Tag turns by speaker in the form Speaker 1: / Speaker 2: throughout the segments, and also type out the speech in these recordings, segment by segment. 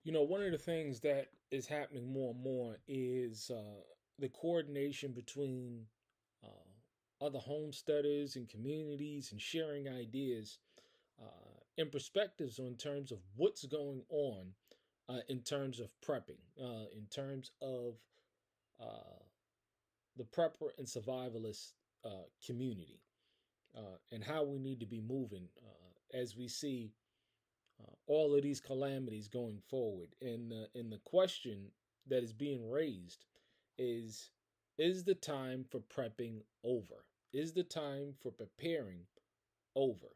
Speaker 1: One of the things that is happening more and more is the coordination between uh, other homesteaders and communities and sharing ideas and perspectives in terms of what's going on in terms of prepping, in terms of uh, the prepper and survivalist community, and how we need to be moving as we see all of these calamities going forward. And the question that is being raised is is the time for prepping over? Is the time for preparing over?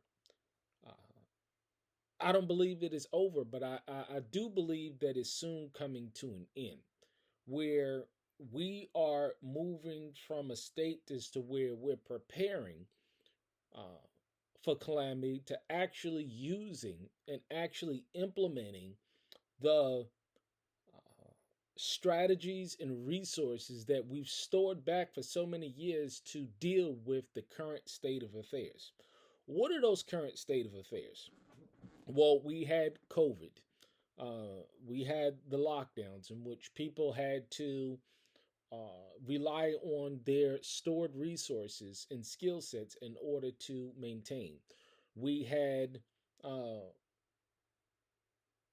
Speaker 1: Uh, I don't believe it is over, but I do believe that it's soon coming to an end where we are moving from a state as to where we're preparing uh, for calamity to actually using and actually implementing the uh, strategies and resources that we've stored back for so many years to deal with the current state of affairs. What are those current state of affairs? Well, we had COVID. We had the lockdowns in which people had to rely on their stored resources and skill sets in order to maintain. We had uh,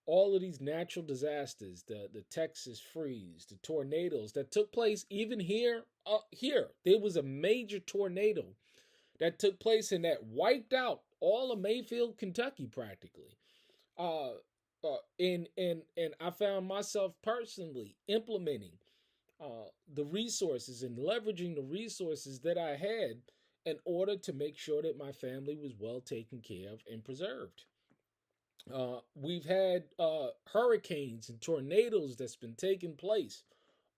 Speaker 1: all of these natural disasters, the Texas freeze, the tornadoes that took place even here. Here, there was a major tornado that took place and that wiped out all of Mayfield, Kentucky, practically. Uh, and I found myself personally implementing the resources and leveraging the resources that I had in order to make sure that my family was well taken care of and preserved. We've had hurricanes and tornadoes that's been taking place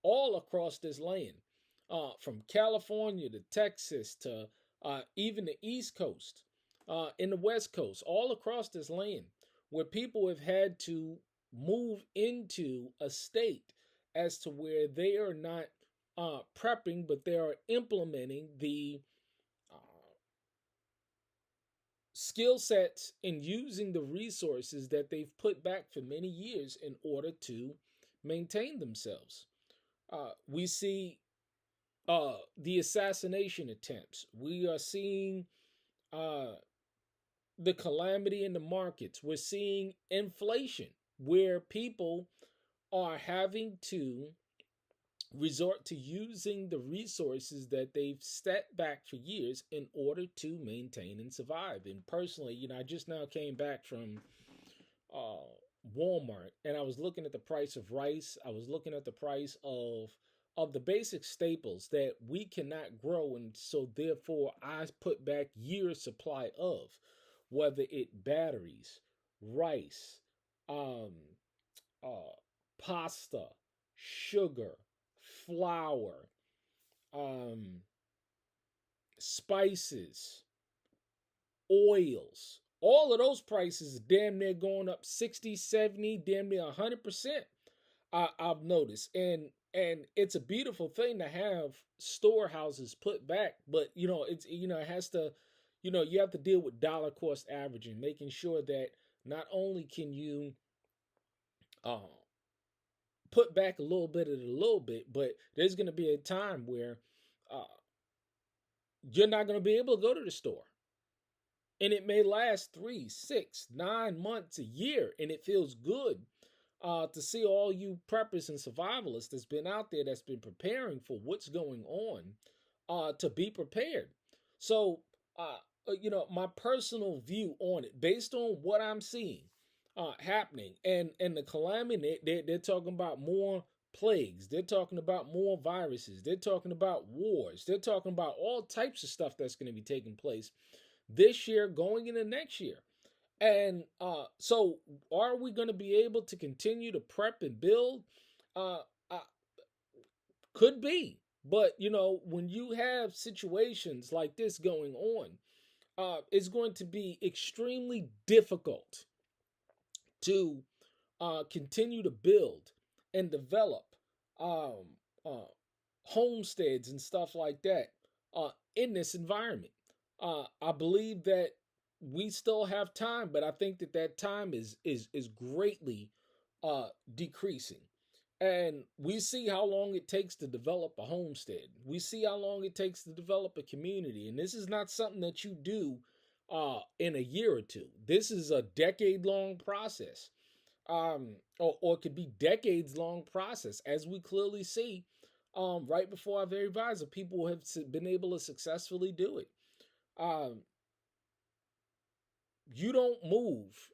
Speaker 1: all across this land, from California to Texas to even the East Coast, in the West Coast, all across this land, where people have had to move into a state as to where they are not prepping, but they are implementing the uh, skill sets and using the resources that they've put back for many years in order to maintain themselves. We see the assassination attempts. We are seeing uh, the calamity in the markets. We're seeing inflation where people are having to resort to using the resources that they've set back for years in order to maintain and survive. And personally, I just now came back from uh, Walmart and I was looking at the price of rice. I was looking at the price of the basic staples that we cannot grow, and so therefore I put back years supply of, whether it batteries, rice, um, uh, pasta, sugar, flour, um, spices, oils. All of those prices are damn near going up 60, 70, damn near 100%. I've noticed. And it's a beautiful thing to have storehouses put back, but it has to, you have to deal with dollar cost averaging, making sure that not only can you uh, put back a little bit of a little bit, but there's going to be a time where uh, you're not going to be able to go to the store. And it may last 3, 6, 9 months, a year, and it feels good to see all you preppers and survivalists that's been out there that's been preparing for what's going on to be prepared. So, my personal view on it, based on what I'm seeing happening, and the calamity, they're talking about more plagues. They're talking about more viruses. They're talking about wars. They're talking about all types of stuff that's going to be taking place this year, going into next year. And so, are we going to be able to continue to prep and build? Uh, uh, could be. But, when you have situations like this going on, it's going to be extremely difficult to continue to build and develop um, homesteads and stuff like that in this environment. I believe that we still have time, but I think that time is greatly decreasing. And we see how long it takes to develop a homestead. We see how long it takes to develop a community. And this is not something that you do in a year or two. This is a decade long process, or it could be decades long process, as we clearly see right before our very eyes. Of people have been able to successfully do it. Um, you don't move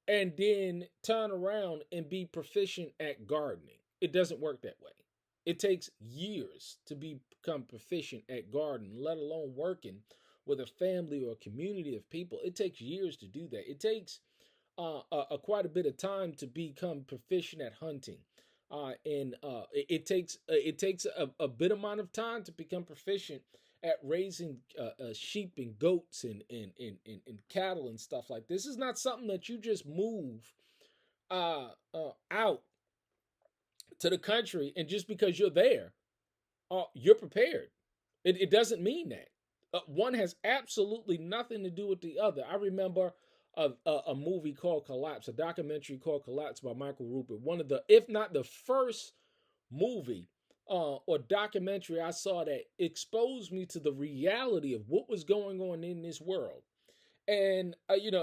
Speaker 1: and then turn around and be proficient at gardening. It doesn't work that way. It takes years to become proficient at gardening, let alone working with a family or a community of people. It takes years to do that. It takes quite a bit of time to become proficient at hunting. It takes a bit amount of time to become proficient at raising sheep and goats and cattle and stuff like this. Is not something that you just move out to the country and just because you're there, you're prepared. It doesn't mean that. One has absolutely nothing to do with the other. I remember a movie called Collapse, a documentary called Collapse by Michael Rupert. One of the, if not the first movie or documentary I saw that exposed me to the reality of what was going on in this world. And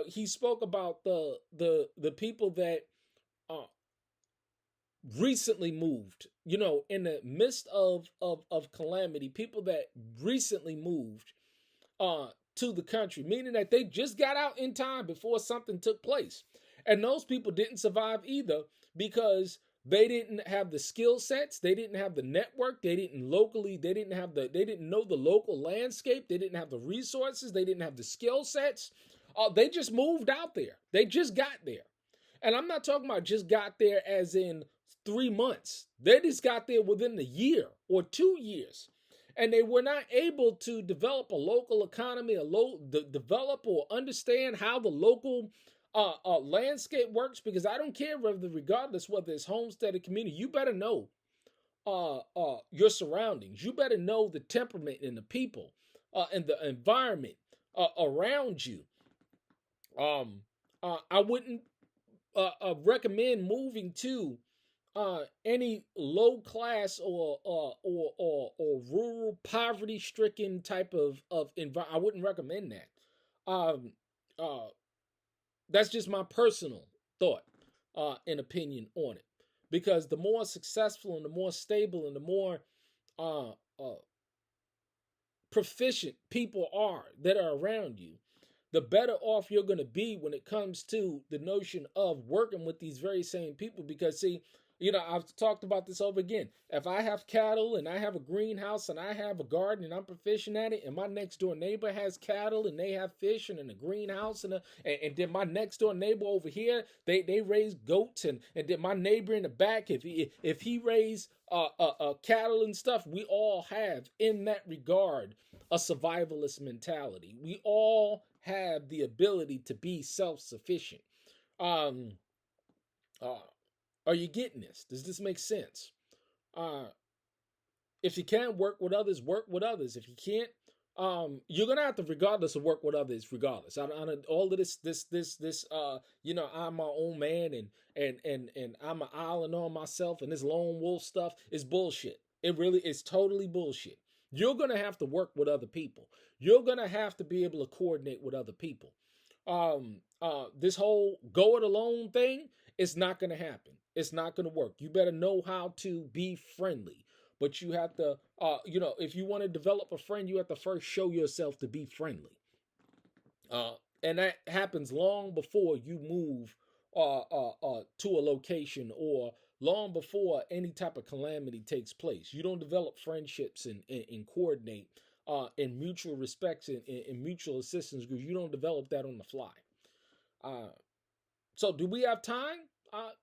Speaker 1: he spoke about the people that uh, recently moved, in the midst of calamity, people that recently moved to the country, meaning that they just got out in time before something took place. And those people didn't survive either because they didn't have the skill sets, they didn't have the network, they didn't know the local landscape, they didn't have the resources, they didn't have the skill sets. They just moved out there. They just got there. And I'm not talking about just got there as in 3 months. They just got there within a year or 2 years. And they were not able to develop a local economy, develop or understand how the local landscape works. Because I don't care regardless whether it's homestead or community, you better know your surroundings. You better know the temperament and the people and the environment around you. I wouldn't recommend moving to any low class or rural poverty stricken type of environment. I wouldn't recommend that. Uh, that's just my personal thought and opinion on it. Because the more successful and the more stable and the more uh, uh, proficient people are that are around you, the better off you're going to be when it comes to the notion of working with these very same people. Because, see, I've talked about this over again. If I have cattle and I have a greenhouse and I have a garden and I'm proficient at it, and my next door neighbor has cattle and they have fish and in a greenhouse and then my next door neighbor over here, they raise goats and then my neighbor in the back, if he raise cattle and stuff, we all have in that regard a survivalist mentality. We all have the ability to be self-sufficient. Um, uh, are you getting this? Does this make sense? Uh, if you can't work with others, work with others. If you can't, you're gonna have to, regardless of work with others, regardless. All of this. I'm my own man, and I'm an island on myself, and this lone wolf stuff is bullshit. It really is totally bullshit. You're gonna have to work with other people. You're gonna have to be able to coordinate with other people. This whole go it alone thing, it's not gonna happen. It's not gonna work. You better know how to be friendly. But you have to, if you want to develop a friend, you have to first show yourself to be friendly. And that happens long before you move to a location or long before any type of calamity takes place. You don't develop friendships and coordinate in mutual respects and mutual assistance because you don't develop that on the fly. So do we have time?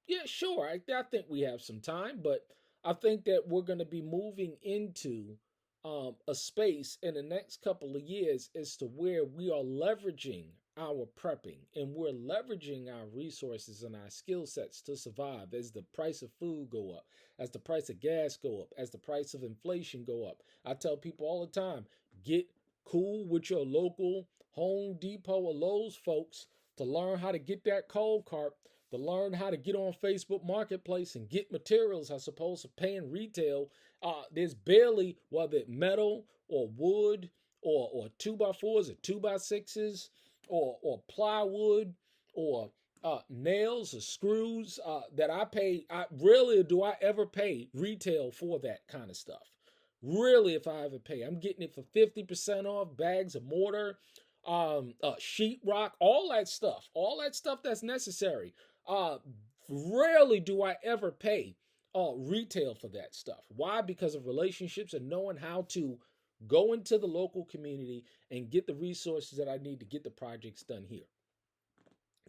Speaker 1: Yeah, sure. I think we have some time, but I think that we're going to be moving into a space in the next couple of years as to where we are leveraging our prepping and we're leveraging our resources and our skill sets to survive as the price of food go up, as the price of gas go up, as the price of inflation go up. I tell people all the time, get cool with your local Home Depot or Lowe's folks to learn how to get that cold cart, to learn how to get on Facebook Marketplace and get materials as opposed to paying retail. There's barely, whether it's metal or wood or 2x4s or 2x6s or plywood or nails or screws that I pay. Rarely do I ever pay retail for that kind of stuff. Really, if I ever pay, I'm getting it for 50% off. Bags of mortar, sheetrock, all that stuff that's necessary. Rarely do I ever pay retail for that stuff. Why? Because of relationships and knowing how to go into the local community and get the resources that I need to get the projects done here.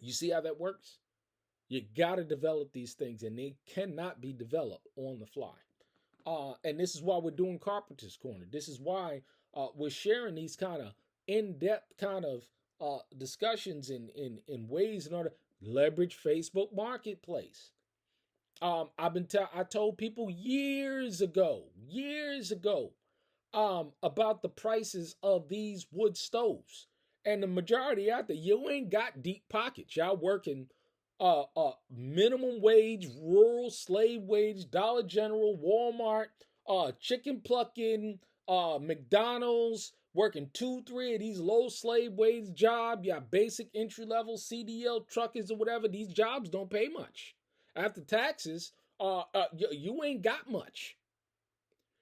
Speaker 1: You see how that works? You got to develop these things, and they cannot be developed on the fly. And this is why we're doing Carpenter's Corner. This is why we're sharing these kind of in-depth kind of discussions in ways in order to leverage Facebook Marketplace. I told people years ago, about the prices of these wood stoves, and the majority out there, you ain't got deep pockets. Y'all working minimum wage, rural slave wage, Dollar General, Walmart, chicken plucking, McDonald's, working 2-3 of these low slave wage jobs. Yeah, basic entry level CDL truckers or whatever. These jobs don't pay much after taxes. You ain't got much.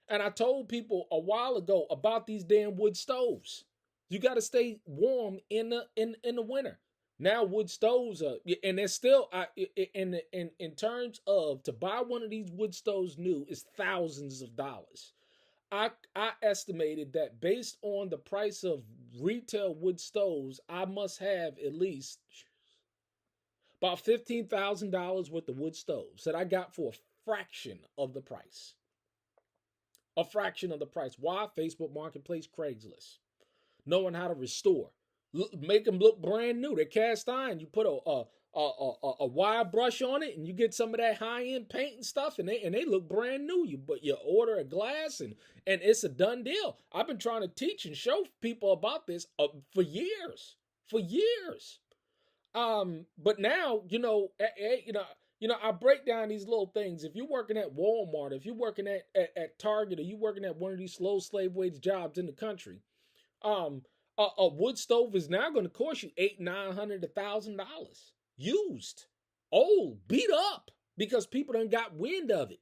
Speaker 1: And I told people a while ago about these damn wood stoves. You got to stay warm in the winter. Now wood stoves are, and they're still in terms of to buy one of these wood stoves new is thousands of dollars. I estimated that based on the price of retail wood stoves, I must have at least about $15,000 worth of wood stoves that I got for a fraction of the price. A fraction of the price. Why? Facebook Marketplace, Craigslist. Knowing how to restore. Make them look brand new. They're cast iron. You put a wire brush on it, and you get some of that high-end paint and stuff, and they look brand new. You order a glass, and it's a done deal. I've been trying to teach and show people about this for years. But now, I break down these little things. If you're working at Walmart, if you're working at Target, or you're working at one of these slow slave wage jobs in the country, a wood stove is now going to cost you $800, $900, $1,000 used, old, beat up, because people done got wind of it.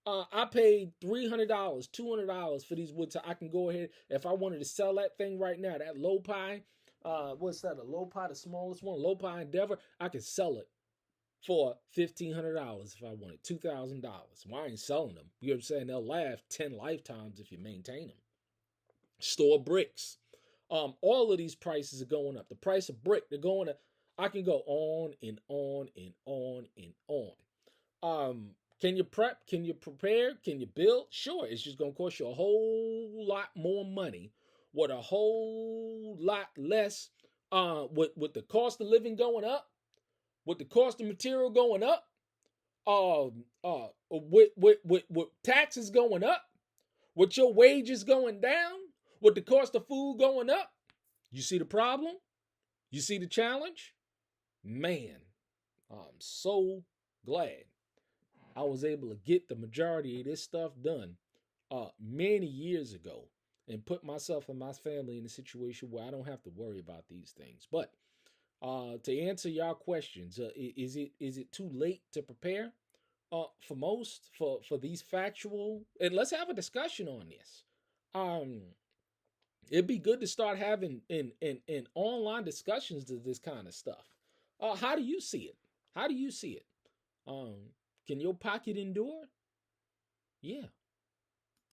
Speaker 1: I paid $300, $200 for these wood. I can go ahead, if I wanted to sell that thing right now, that low pie, what's that? A low pie, the smallest one, low pie Endeavor. I could sell it for $1,500 if I wanted, $2,000. Well, I ain't selling them. You know what I'm saying? They'll last 10 lifetimes if you maintain them. Store bricks. All of these prices are going up. The price of brick, they're going up. I can go on and on and on and on. Can you prep? Can you prepare? Can you build? Sure, it's just going to cost you a whole lot more money with a whole lot less, with the cost of living going up, with the cost of material going up, with taxes going up, with your wages going down, with the cost of food going up. You see the problem? You see the challenge? Man, I'm so glad I was able to get the majority of this stuff done many years ago and put myself and my family in a situation where I don't have to worry about these things. But to answer y'all questions, is it too late to prepare? For most, for these factual, and let's have a discussion on this. It'd be good to start having in online discussions to this kind of stuff. How do you see it? How do you see it? Can your pocket endure? Yeah,